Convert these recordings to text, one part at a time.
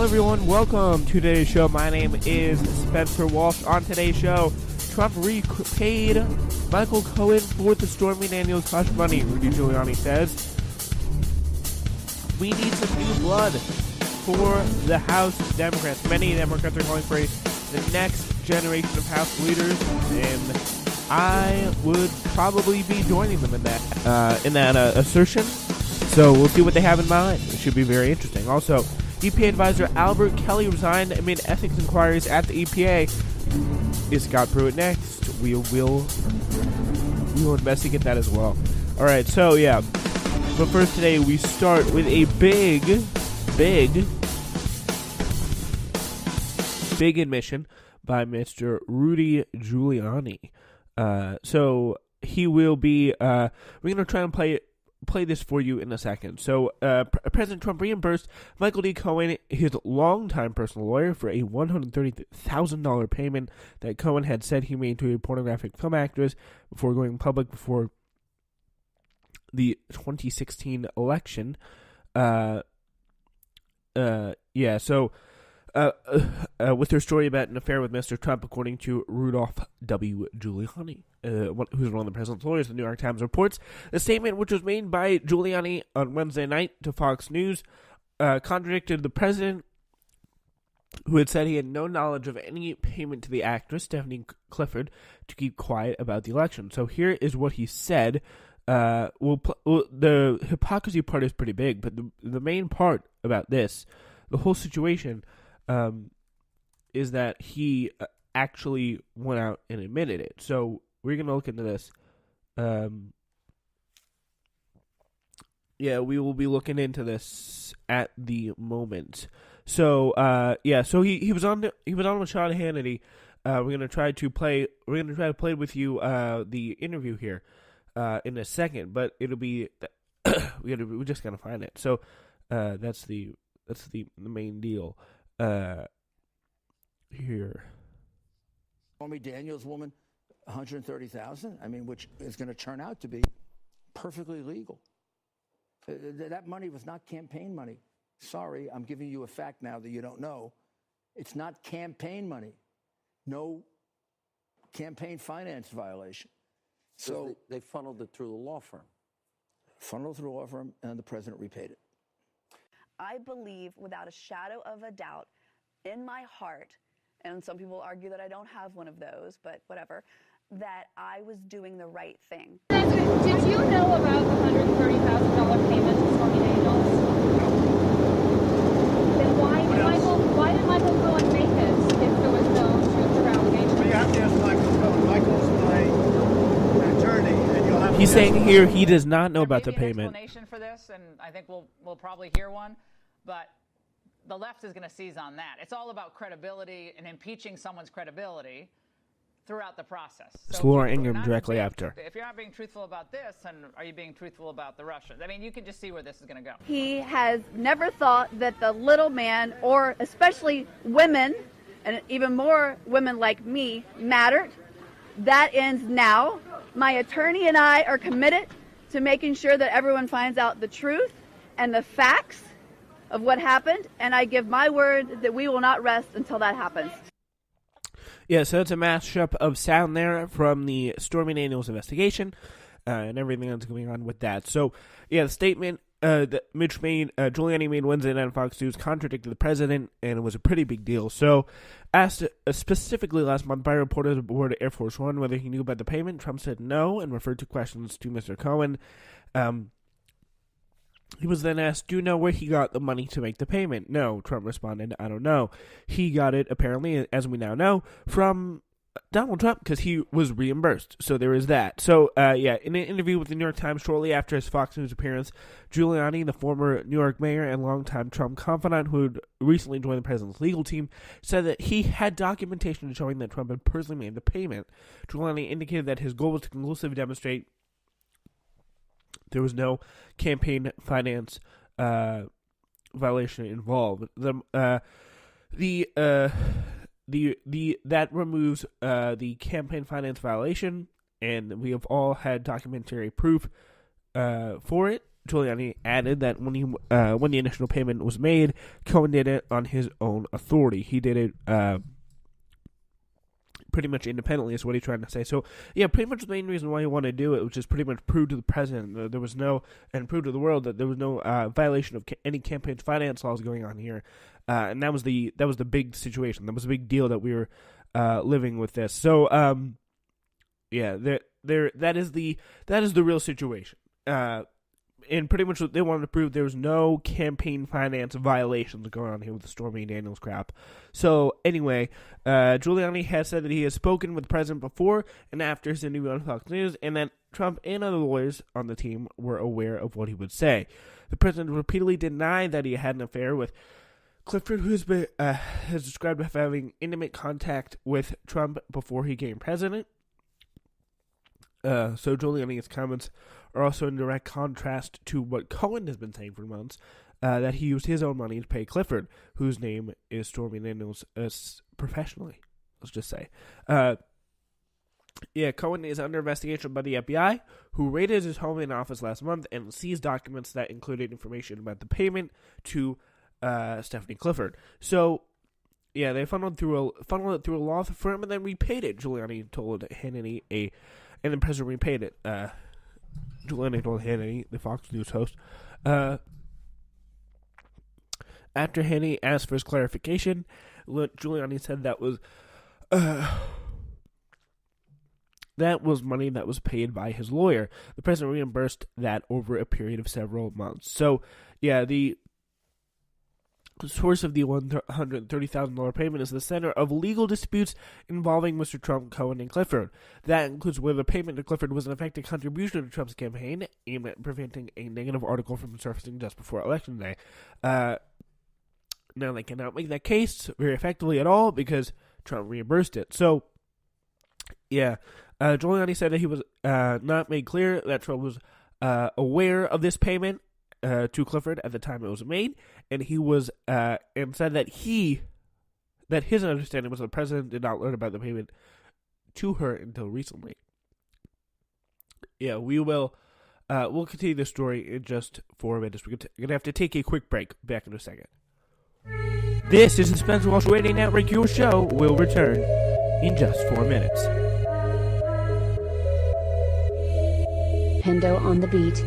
everyone, welcome to today's show. My name is Spencer Walsh. On today's show, Trump repaid Michael Cohen for the Stormy Daniels hush money, Rudy Guiliani says. We need some new blood for the House Democrats. Many Democrats are calling for the next generation of House leaders, and I would probably be joining them in that assertion. So we'll see what they have in mind. It should be very interesting. Also, EPA advisor Albert Kelly resigned amid ethics inquiries at the EPA. Is Scott Pruitt next? We will investigate that as well. All right, so yeah. But first today, we start with a big admission by Mr. Rudy Guiliani. So he will be. We're gonna try and play this for you in a second. So, President Trump reimbursed Michael D. Cohen, his longtime personal lawyer, for a $130,000 payment that Cohen had said he made to a pornographic film actress before going public before the 2016 election. With her story about an affair with Mr. Trump, according to Rudolph W. Giuliani, who's one of the president's lawyers, the New York Times reports. The statement, which was made by Giuliani on Wednesday night to Fox News, contradicted the president, who had said he had no knowledge of any payment to the actress, Stephanie Clifford, to keep quiet about the election. So here is what he said. The hypocrisy part is pretty big, but the main part about this, the whole situation, is that he actually went out and admitted it. So we're going to look into this. We will be looking into this at the moment. So so he was on with Sean Hannity. We're gonna try to play with you the interview here in a second, but it'll be we just gotta find it. So that's the main deal here. Stormy Daniels woman, $130,000. I mean, which is going to turn out to be perfectly legal. That money was not campaign money. Sorry, I'm giving you a fact now that you don't know. It's not campaign money. No campaign finance violation. So they funneled it through the law firm. Funneled through the law firm, and the president repaid it. I believe without a shadow of a doubt in my heart, and some people argue that I don't have one of those, but whatever, that I was doing the right thing. Did you know about the $130,000 payment to Stormy Daniels? Then why did Michael Cohen make it if there was no truth or allegation? Well, you have to ask Michael Cohen. Michael's my attorney, and you'll have to He's saying here he does not know about the There may be an payment. explanation for this, and I think we'll probably hear one, but the left is going to seize on that. It's all about credibility and impeaching someone's credibility throughout the process. It's So Laura if you're Ingraham not directly being- after. If you're not being truthful about this, then are you being truthful about the Russians? I mean, you can just see where this is going to go. He has never thought that the little man, or especially women, and even more women like me, mattered. That ends now. My attorney and I are committed to making sure that everyone finds out the truth and the facts of what happened, and I give my word that we will not rest until that happens. Yeah, so it's a mashup of sound there from the Stormy Daniels investigation and everything that's going on with that. So, yeah, the statement that Giuliani made Wednesday night on Fox News contradicted the president, and it was a pretty big deal. So, asked specifically last month by reporters aboard Air Force One whether he knew about the payment, Trump said no and referred to questions to Mr. Cohen. He was then asked, do you know where he got the money to make the payment? No, Trump responded, I don't know. He got it, apparently, as we now know, from Donald Trump because he was reimbursed. So there is that. So, in an interview with the New York Times shortly after his Fox News appearance, Giuliani, the former New York mayor and longtime Trump confidant who had recently joined the president's legal team, said that he had documentation showing that Trump had personally made the payment. Giuliani indicated that his goal was to conclusively demonstrate there was no campaign finance violation involved. That removes the campaign finance violation, and we have all had documentary proof for it. Giuliani added that when the initial payment was made, Cohen did it on his own authority. He did it pretty much independently, is what he's trying to say. So, yeah, pretty much the main reason why he wanted to do it was just pretty much prove to the president that there was no, and prove to the world that there was no violation of any campaign finance laws going on here. And that was the big situation. That was a big deal that we were living with this. So, yeah, that is the real situation. And pretty much what they wanted to prove, there was no campaign finance violations going on here with the Stormy Daniels crap. So anyway, Giuliani has said that he has spoken with the president before and after his interview on Fox News, and that Trump and other lawyers on the team were aware of what he would say. The president repeatedly denied that he had an affair with Clifford, who has described as having intimate contact with Trump before he became president. So Giuliani's comments are also in direct contrast to what Cohen has been saying for months, that he used his own money to pay Clifford, whose name is Stormy Daniels, professionally, let's just say. Cohen is under investigation by the FBI, who raided his home and office last month and seized documents that included information about the payment to Stephanie Clifford. So, yeah, they funneled it through a law firm and then repaid it. Giuliani told Hannity and the president repaid it. Giuliani told Hannity, the Fox News host, after Hannity asked for his clarification, Giuliani said that was money that was paid by his lawyer. The president reimbursed that over a period of several months. So, yeah, the source of the $130,000 payment is the center of legal disputes involving Mr. Trump, Cohen, and Clifford. That includes whether the payment to Clifford was an effective contribution to Trump's campaign aimed at preventing a negative article from surfacing just before Election Day. Now, they cannot make that case very effectively at all because Trump reimbursed it. So, yeah, Giuliani said that he was not made clear that Trump was aware of this payment to Clifford at the time it was made, and he was and said that his understanding was the president did not learn about the payment to her until recently. Yeah, we'll continue this story in just 4 minutes. We're gonna have to take a quick break. Back in a second. This is the Spencer Walsh Radio Network. Your show will return in just 4 minutes. Hendo on the beat.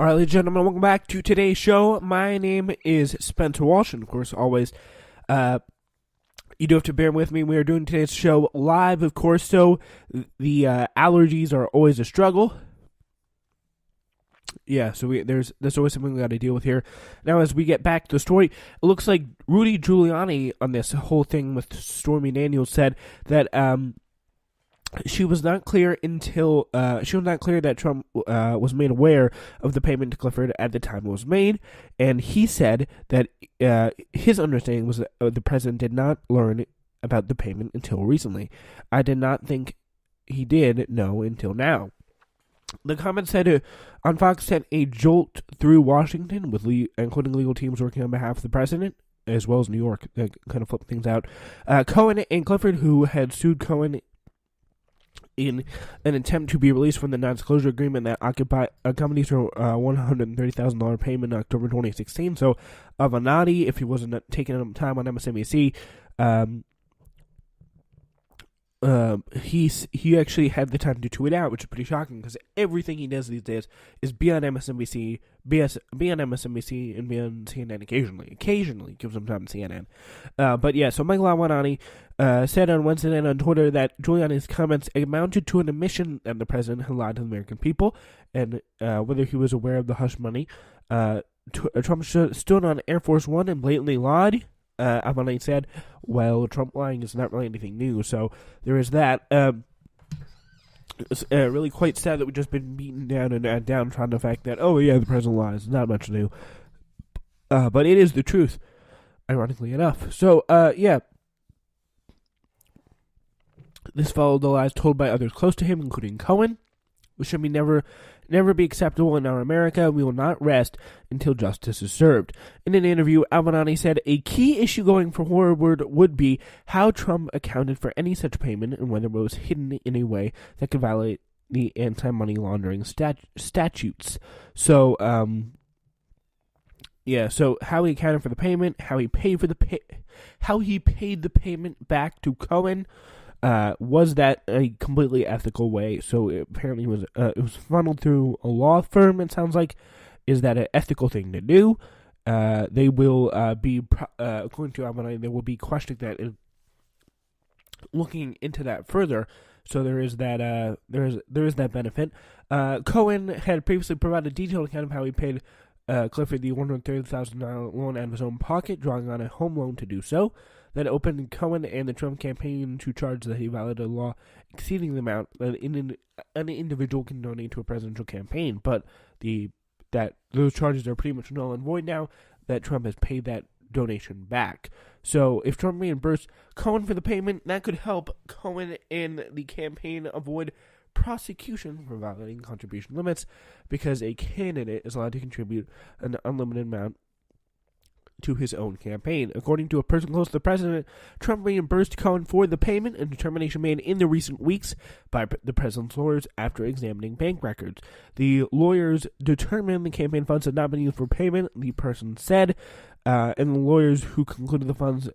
All right, ladies and gentlemen, welcome back to today's show. My name is Spencer Walsh, and of course, always, you do have to bear with me. We are doing today's show live, of course, so the allergies are always a struggle. Yeah, so there's always something we got to deal with here. Now, as we get back to the story, it looks like Rudy Giuliani on this whole thing with Stormy Daniels said that she was not clear that Trump was made aware of the payment to Clifford at the time it was made, and he said that his understanding was that the president did not learn about the payment until recently. I did not think he did know until now. The comment said on Fox sent a jolt through Washington, with including legal teams working on behalf of the president, as well as New York, that kind of flipped things out. Cohen and Clifford, who had sued Cohen in an attempt to be released from the non-disclosure agreement that accompanies her $130,000 payment in October 2016. So, Avenatti, if he wasn't taking time on MSNBC, he actually had the time to tweet out, which is pretty shocking because everything he does these days is be on MSNBC, be on MSNBC, and be on CNN occasionally. Occasionally gives him time on CNN. But yeah, so Michael Avenatti said on Wednesday night on Twitter that Giuliani's comments amounted to an admission that the president had lied to the American people, and whether he was aware of the hush money. Trump stood on Air Force One and blatantly lied. Avenatti said, well, Trump lying is not really anything new, so there is that. It's really quite sad that we've just been beaten down and downtrodden the fact that, oh yeah, the president lies, not much new. But it is the truth, ironically enough. So, yeah. This followed the lies told by others close to him, including Cohen, which should be never be acceptable in our America. We will not rest until justice is served. In an interview, Avenatti said a key issue going forward would be how Trump accounted for any such payment and whether it was hidden in a way that could violate the anti-money laundering statutes. So, yeah. So how he accounted for the payment, how he paid the payment back to Cohen. Was that a completely ethical way? So it apparently it was funneled through a law firm, it sounds like. Is that an ethical thing to do? They will be, according to Avenatti, they will be questioning that and looking into that further. So there is that there is that benefit. Cohen had previously provided a detailed account of how he paid Clifford the $130,000 loan out of his own pocket, drawing on a home loan to do so. That opened Cohen and the Trump campaign to charge that he violated a law exceeding the amount that an individual can donate to a presidential campaign. But those charges are pretty much null and void now that Trump has paid that donation back. So if Trump reimbursed Cohen for the payment, that could help Cohen and the campaign avoid prosecution for violating contribution limits, because a candidate is allowed to contribute an unlimited amount to his own campaign. According to a person close to the president, Trump reimbursed Cohen for the payment, a determination made in the recent weeks by the president's lawyers after examining bank records. The lawyers determined the campaign funds had not been used for payment, the person said, and the lawyers who concluded the funds